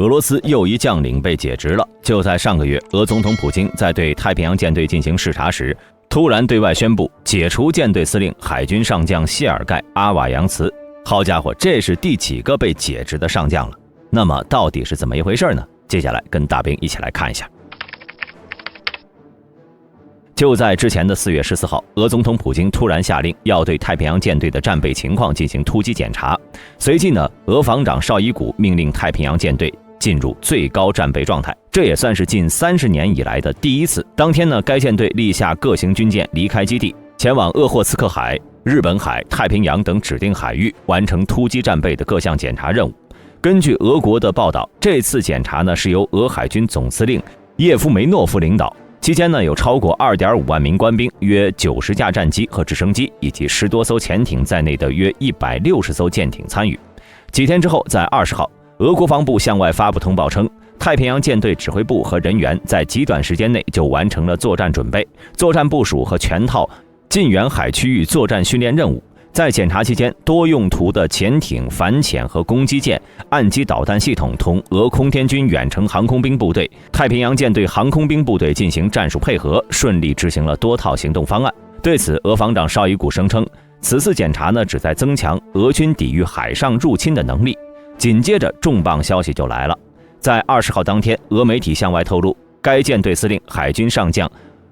罗斯又一将领被解职了。就在上个月，俄总统普京在对太平洋舰队进行视察时，突然对外宣布解除舰队司令海军上将谢尔盖·阿瓦扬茨。好家伙，这是第几个被解职的上将了？那么到底是怎么一回事呢？接下来跟大兵一起来看一下。就在之前的4月14号，俄总统普京突然下令要对太平洋舰队的战备情况进行突击检查。随即呢，俄防长绍伊古命令太平洋舰队进入最高战备状态，这也算是近30年以来的第一次。当天呢，该舰队立下各型军舰离开基地，前往鄂霍次克海、日本海、太平洋等指定海域，完成突击战备的各项检查任务。根据俄国的报道，这次检查呢是由俄海军总司令叶夫梅诺夫领导。期间呢，有超过2.5万名官兵、约90架战机和直升机，以及10多艘潜艇在内的约160艘舰艇参与。几天之后，在20号，俄国防部向外发布通报称，太平洋舰队指挥部和人员在极短时间内就完成了作战准备、作战部署和全套近远海区域作战训练任务。在检查期间，多用途的潜艇、反潜和攻击舰、岸基导弹系统同俄空天军远程航空兵部队、太平洋舰队航空兵部队进行战术配合，顺利执行了多套行动方案。对此，俄防长绍伊古声称，此次检查呢旨在增强俄军抵御海上入侵的能力。紧接着，重磅消息就来了。在20号当天，俄媒体向外透露，该舰队司令海军上将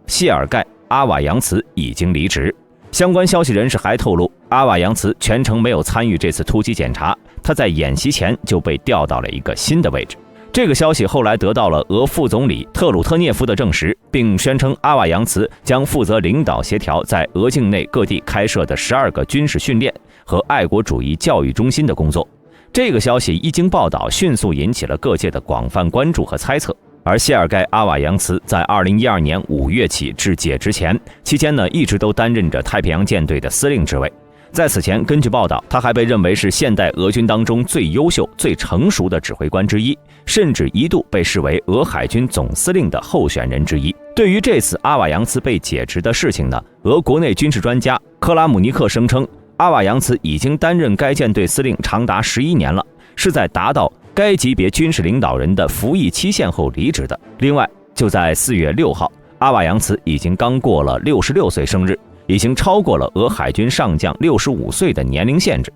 谢尔盖·阿瓦扬茨已经离职。相关消息人士还透露，阿瓦扬茨全程没有参与这次突击检查，他在演习前就被调到了一个新的位置。这个消息后来得到了俄副总理特鲁特涅夫的证实，并宣称阿瓦扬茨将负责领导协调在俄境内各地开设的12个军事训练和爱国主义教育中心的工作。这个消息一经报道，迅速引起了各界的广泛关注和猜测。而谢尔盖·阿瓦扬茨在2012年5月起至解职前期间呢，一直都担任着太平洋舰队的司令职位。在此前，根据报道，他还被认为是现代俄军当中最优秀、最成熟的指挥官之一，甚至一度被视为俄海军总司令的候选人之一。对于这次阿瓦扬茨被解职的事情呢，俄国内军事专家克拉姆尼克声称，阿瓦扬茨已经担任该舰队司令长达11年了，是在达到该级别军事领导人的服役期限后离职的。另外，就在4月6号，阿瓦扬茨已经刚过了66岁生日，已经超过了俄海军上将65岁的年龄限制。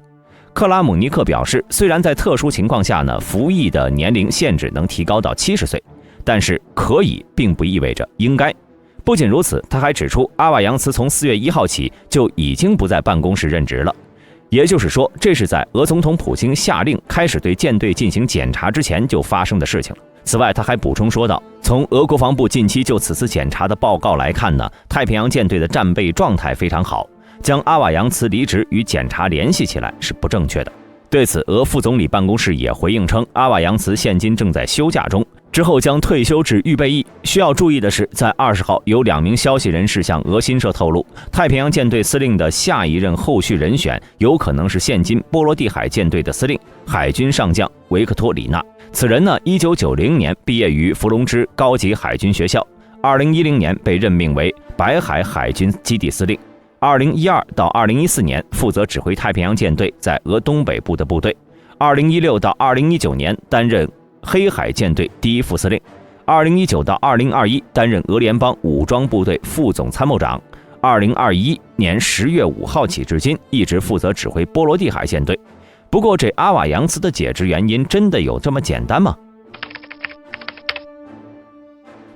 克拉姆尼克表示，虽然在特殊情况下呢，服役的年龄限制能提高到70岁，但是可以并不意味着应该。不仅如此，他还指出，阿瓦扬茨从4月1号起就已经不在办公室任职了。也就是说，这是在俄总统普京下令开始对舰队进行检查之前就发生的事情了。此外，他还补充说道，从俄国防部近期就此次检查的报告来看呢，太平洋舰队的战备状态非常好，将阿瓦扬茨离职与检查联系起来是不正确的。对此，俄副总理办公室也回应称，阿瓦扬茨现今正在休假中，之后将退休至预备役。需要注意的是，在20号，有2名消息人士向俄新社透露，太平洋舰队司令的下一任后续人选有可能是现今波罗的海舰队的司令海军上将维克托里纳。此人呢，1990年毕业于伏龙芝高级海军学校，2010年被任命为白海海军基地司令。2012到2014年负责指挥太平洋舰队在俄东北部的部队，2016到2019年担任黑海舰队第一副司令，2019到2021担任俄联邦武装部队副总参谋长，2021年10月5号起至今一直负责指挥波罗的海舰队。不过，这阿瓦扬茨的解职原因真的有这么简单吗？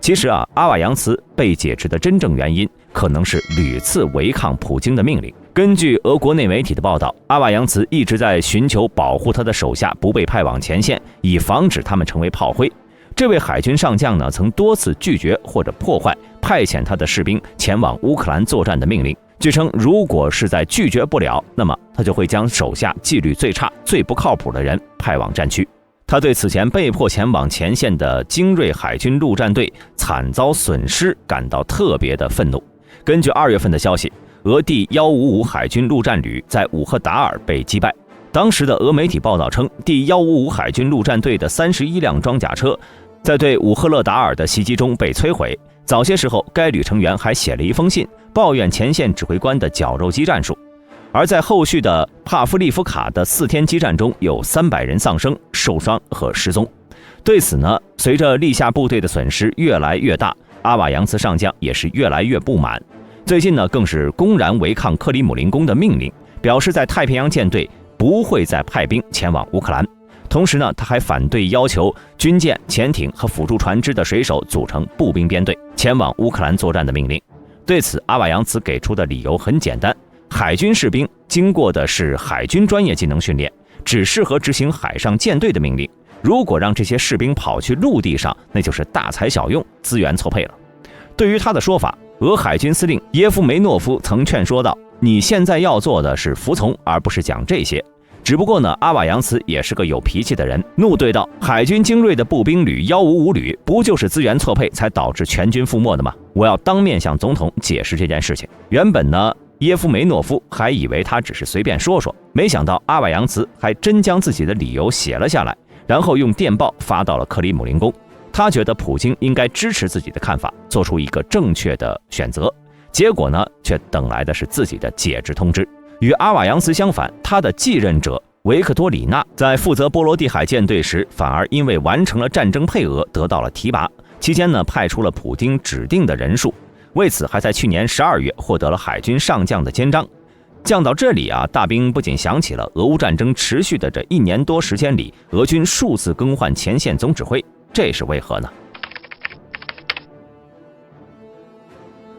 其实阿瓦扬茨被解职的真正原因可能是屡次违抗普京的命令。根据俄国内媒体的报道，阿瓦扬茨一直在寻求保护他的手下不被派往前线，以防止他们成为炮灰。这位海军上将呢，曾多次拒绝或者破坏派遣他的士兵前往乌克兰作战的命令。据称，如果是在拒绝不了，那么他就会将手下纪律最差、最不靠谱的人派往战区。他对此前被迫前往前线的精锐海军陆战队惨遭损失感到特别的愤怒。根据2月份的消息，俄第155海军陆战旅在武赫达尔被击败。当时的俄媒体报道称，第155海军陆战队的31辆装甲车在对武赫勒达尔的袭击中被摧毁。早些时候，该旅成员还写了一封信，抱怨前线指挥官的绞肉机战术。而在后续的帕夫利夫卡的4天激战中，有300人丧生、受伤和失踪。对此呢，随着立下部队的损失越来越大，阿瓦扬茨上将也是越来越不满。最近呢，更是公然违抗克里姆林宫的命令，表示在太平洋舰队不会再派兵前往乌克兰。同时呢，他还反对要求军舰、潜艇和辅助船只的水手组成步兵编队前往乌克兰作战的命令。对此，阿瓦扬茨给出的理由很简单：海军士兵经过的是海军专业技能训练，只适合执行海上舰队的命令。如果让这些士兵跑去陆地上，那就是大材小用，资源错配了。对于他的说法，俄海军司令耶夫梅诺夫曾劝说道：“你现在要做的是服从，而不是讲这些。”只不过呢，阿瓦扬茨也是个有脾气的人，怒对道：“海军精锐的步兵旅155旅，不就是资源错配才导致全军覆没的吗？我要当面向总统解释这件事情。”原本呢，耶夫梅诺夫还以为他只是随便说说，没想到阿瓦扬茨还真将自己的理由写了下来，然后用电报发到了克里姆林宫。他觉得普京应该支持自己的看法，做出一个正确的选择。结果呢，却等来的是自己的解职通知。与阿瓦扬茨相反，他的继任者维克多里纳在负责波罗的海舰队时，反而因为完成了战争配额得到了提拔。期间呢，派出了普京指定的人数，为此还在去年12月获得了海军上将的肩章。讲到这里啊，大兵不仅想起了俄乌战争持续的这1年多时间里，俄军数次更换前线总指挥，这是为何呢？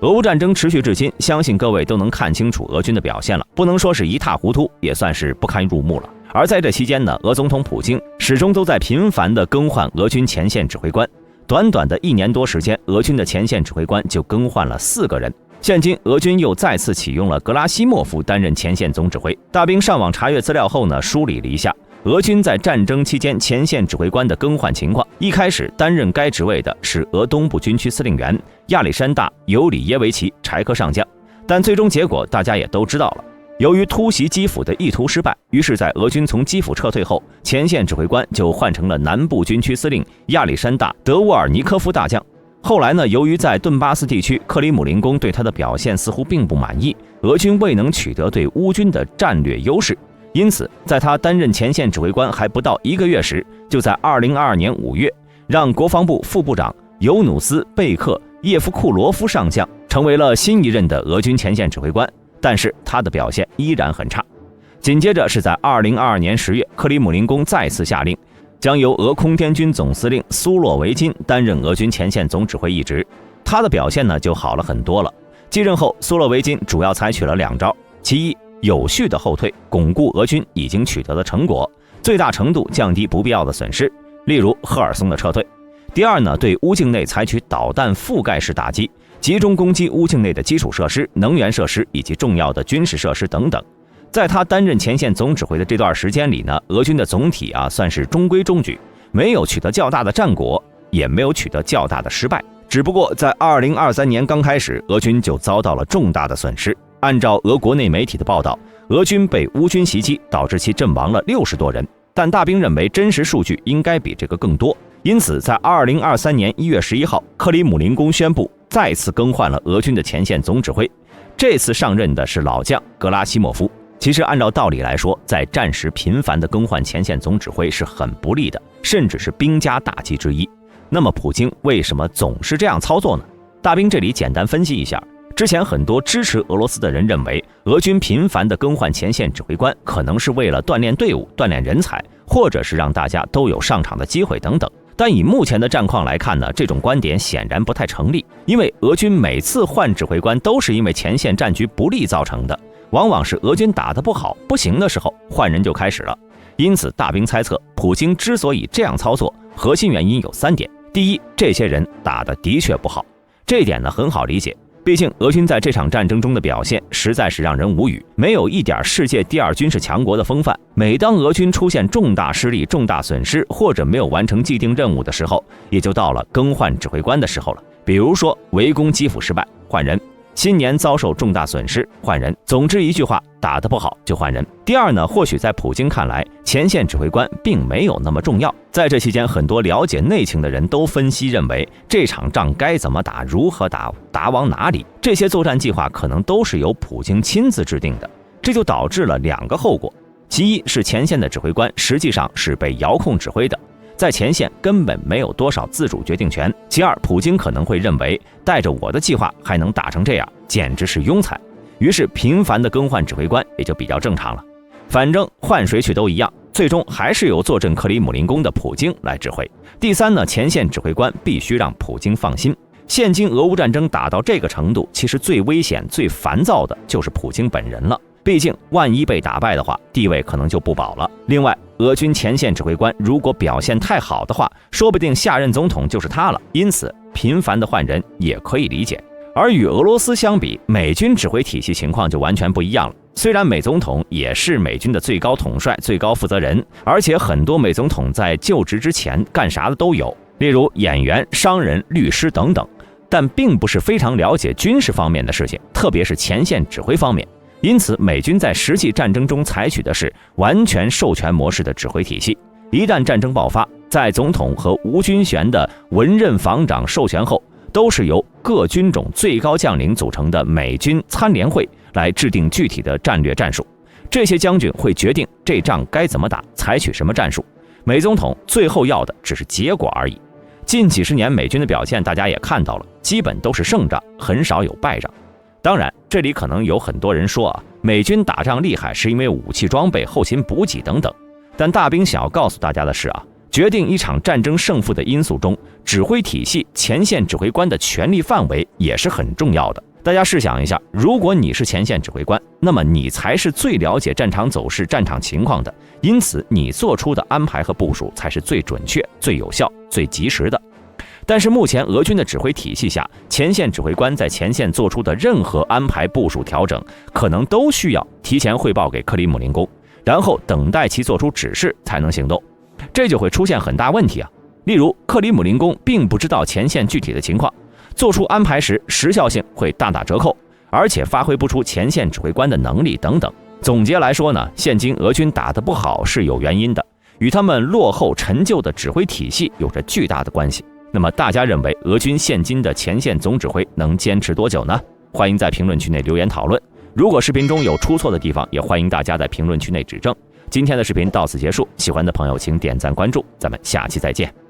俄乌战争持续至今，相信各位都能看清楚俄军的表现了，不能说是一塌糊涂，也算是不堪入目了。而在这期间呢，俄总统普京始终都在频繁地更换俄军前线指挥官，短短的1年多时间，俄军的前线指挥官就更换了4个人。现今俄军又再次启用了格拉西莫夫担任前线总指挥。大兵上网查阅资料后呢，梳理了一下俄军在战争期间前线指挥官的更换情况。一开始担任该职位的是俄东部军区司令员亚历山大·尤里耶维奇·柴科上将，但最终结果大家也都知道了。由于突袭基辅的意图失败，于是在俄军从基辅撤退后，前线指挥官就换成了南部军区司令亚历山大·德沃尔尼科夫大将。后来呢，由于在顿巴斯地区，克里姆林宫对他的表现似乎并不满意，俄军未能取得对乌军的战略优势，因此在他担任前线指挥官还不到1个月时，就在2022年5月，让国防部副部长尤努斯·贝克叶夫库罗夫上将成为了新一任的俄军前线指挥官，但是他的表现依然很差。紧接着是在2022年10月，克里姆林宫再次下令，将由俄空天军总司令苏洛维金担任俄军前线总指挥一职，他的表现呢就好了很多了。继任后，苏洛维金主要采取了2招，其一，有序的后退，巩固俄军已经取得的成果，最大程度降低不必要的损失，例如赫尔松的撤退。第二呢，对乌境内采取导弹覆盖式打击，集中攻击乌境内的基础设施、能源设施以及重要的军事设施等等。在他担任前线总指挥的这段时间里呢，俄军的总体算是中规中矩，没有取得较大的战果，也没有取得较大的失败。只不过在2023年刚开始，俄军就遭到了重大的损失。按照俄国内媒体的报道，俄军被乌军袭击，导致其阵亡了60多人。但大兵认为真实数据应该比这个更多，因此在2023年1月11号，克里姆林宫宣布再次更换了俄军的前线总指挥。这次上任的是老将格拉西莫夫。其实按照道理来说，在战时频繁的更换前线总指挥是很不利的，甚至是兵家大忌之一。那么普京为什么总是这样操作呢？大兵这里简单分析一下。之前很多支持俄罗斯的人认为，俄军频繁的更换前线指挥官可能是为了锻炼队伍、锻炼人才，或者是让大家都有上场的机会等等。但以目前的战况来看呢，这种观点显然不太成立，因为俄军每次换指挥官都是因为前线战局不利造成的，往往是俄军打得不好、不行的时候，换人就开始了。因此，大兵猜测，普京之所以这样操作，核心原因有3点。第一，这些人打得的确不好，这一点呢很好理解。毕竟俄军在这场战争中的表现实在是让人无语，没有一点世界第2军事强国的风范。每当俄军出现重大失利、重大损失，或者没有完成既定任务的时候，也就到了更换指挥官的时候了。比如说围攻基辅失败，换人；新年遭受重大损失，换人。总之一句话，打得不好就换人。第二呢，或许在普京看来，前线指挥官并没有那么重要。在这期间，很多了解内情的人都分析认为，这场仗该怎么打、如何打、打往哪里，这些作战计划可能都是由普京亲自制定的。这就导致了2个后果。其一是前线的指挥官实际上是被遥控指挥的，在前线根本没有多少自主决定权。其二，普京可能会认为带着我的计划还能打成这样，简直是庸才，于是频繁的更换指挥官也就比较正常了。反正换谁去都一样，最终还是由坐镇克里姆林宫的普京来指挥。第三呢，前线指挥官必须让普京放心。现今俄乌战争打到这个程度，其实最危险、最烦躁的就是普京本人了。毕竟，万一被打败的话，地位可能就不保了。另外，俄军前线指挥官如果表现太好的话，说不定下任总统就是他了。因此，频繁的换人也可以理解。而与俄罗斯相比，美军指挥体系情况就完全不一样了。虽然美总统也是美军的最高统帅、最高负责人，而且很多美总统在就职之前干啥的都有，例如演员、商人、律师等等，但并不是非常了解军事方面的事情，特别是前线指挥方面。因此，美军在实际战争中采取的是完全授权模式的指挥体系。一旦战争爆发，在总统和无军衔的文任防长授权后，都是由各军种最高将领组成的美军参联会来制定具体的战略战术。这些将军会决定这仗该怎么打，采取什么战术。美总统最后要的只是结果而已。近几十年美军的表现大家也看到了，基本都是胜仗，很少有败仗。当然，这里可能有很多人说美军打仗厉害是因为武器装备、后勤补给等等。但大兵想要告诉大家的是决定一场战争胜负的因素中，指挥体系、前线指挥官的权力范围也是很重要的。大家试想一下，如果你是前线指挥官，那么你才是最了解战场走势、战场情况的，因此你做出的安排和部署才是最准确、最有效、最及时的。但是目前俄军的指挥体系下，前线指挥官在前线做出的任何安排、部署、调整，可能都需要提前汇报给克里姆林宫，然后等待其做出指示才能行动。这就会出现很大问题例如，克里姆林宫并不知道前线具体的情况，做出安排时时效性会大打折扣，而且发挥不出前线指挥官的能力等等。总结来说呢，现今俄军打得不好是有原因的，与他们落后陈旧的指挥体系有着巨大的关系。那么大家认为俄军现今的前线总指挥能坚持多久呢？欢迎在评论区内留言讨论。如果视频中有出错的地方，也欢迎大家在评论区内指正。今天的视频到此结束，喜欢的朋友请点赞关注，咱们下期再见。